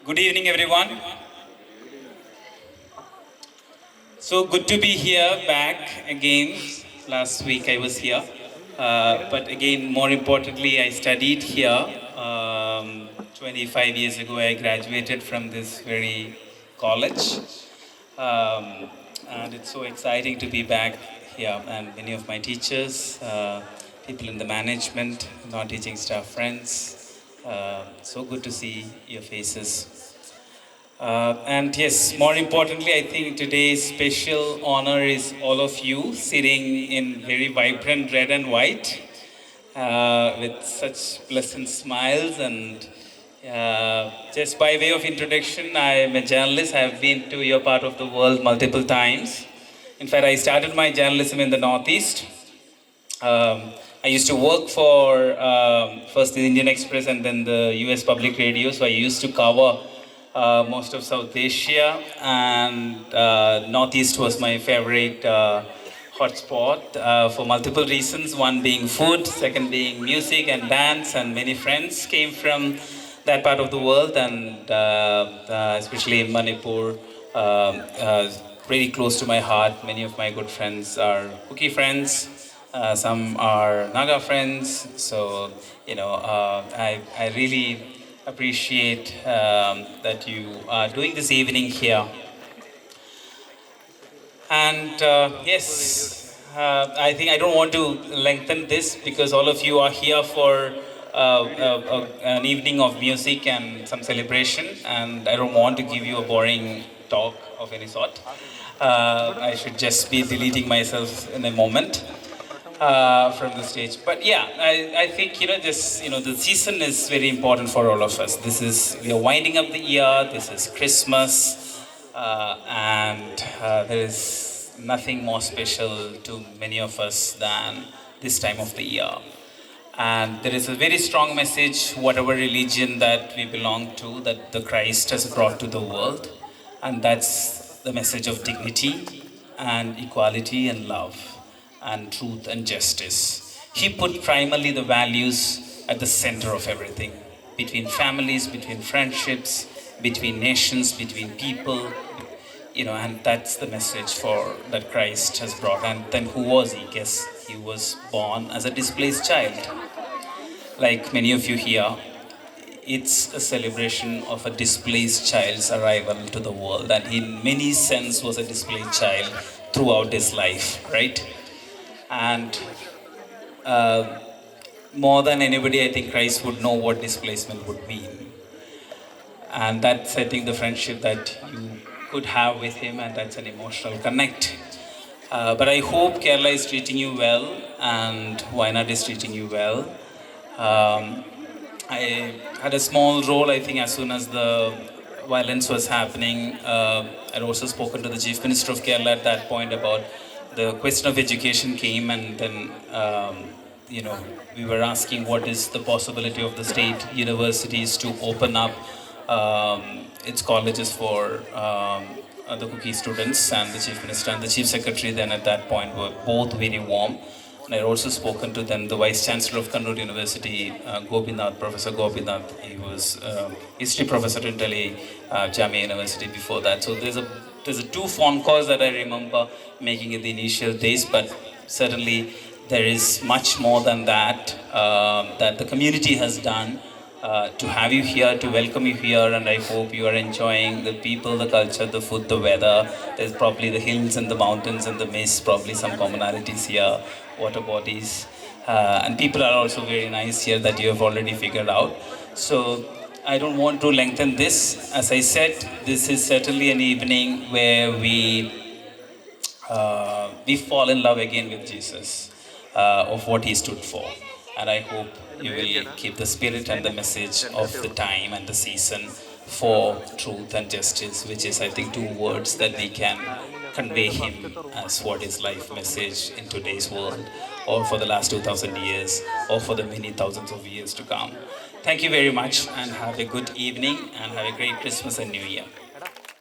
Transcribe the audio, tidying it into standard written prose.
Good evening, everyone. So good to be here back again. Last week I was here. But again, more importantly, I studied here. 25 years ago, I graduated from this very college. Um, and it's so exciting to be back here. And many of my teachers, people in the management, non-teaching staff friends, so good to see your faces. And yes, more importantly, I think today's special honor is all of you sitting in very vibrant red and white with such pleasant smiles. And just by way of introduction, I am a journalist. I have been to your part of the world multiple times. In fact, I started my journalism in the Northeast. I used to work for first the Indian Express and then the US Public Radio, so I used to cover most of South Asia, and Northeast was my favorite hotspot for multiple reasons. One being food, second being music and dance, and many friends came from that part of the world, and especially in Manipur, very close to my heart. Many of my good friends are Kuki friends. Some are Naga friends, so I really appreciate that you are doing this evening here. And yes, I think I don't want to lengthen this because all of you are here for an evening of music and some celebration, and I don't want to give you a boring talk of any sort. I should just be deleting myself in a moment from the stage. But yeah, I think the season is very important for all of us. We are winding up the year. This is Christmas, and there is nothing more special to many of us than this time of the year. And there is a very strong message, whatever religion that we belong to, that the Christ has brought to the world, and that's the message of dignity and equality and love and truth and justice. He put primarily the values at the center of everything, between families, between friendships, between nations, between people, and that's the message that Christ has brought. And then who was he? Guess he was born as a displaced child. Like many of you here, it's a celebration of a displaced child's arrival to the world, and in many sense was a displaced child throughout his life, right? And more than anybody, I think Christ would know what displacement would mean. And that's, I think, the friendship that you could have with him, and that's an emotional connect. But I hope Kerala is treating you well, and Wayanad is treating you well. I had a small role, I think, as soon as the violence was happening. I'd also spoken to the Chief Minister of Kerala at that point about the question of education came, and then we were asking what is the possibility of the state universities to open up its colleges for the Kuki students, and the Chief Minister and the Chief Secretary then at that point were both very warm. And I had also spoken to then the Vice Chancellor of Kannur University, Professor Gopinath. He was history professor in Delhi Jamia University before that. So there's a two phone calls that I remember making in the initial days, but certainly there is much more than that that the community has done to have you here, to welcome you here, and I hope you are enjoying the people, the culture, the food, the weather. There's probably the hills and the mountains and the mist, probably some commonalities here, water bodies, and people are also very nice here that you have already figured out. So I don't want to lengthen this. As I said, this is certainly an evening where we fall in love again with Jesus, of what he stood for. And I hope you will keep the spirit and the message of the time and the season for truth and justice, which is, I think, two words that we can convey him as what is life message in today's world, or for the last 2,000 years, or for the many thousands of years to come. Thank you very much, and have a good evening, and have a great Christmas and New Year.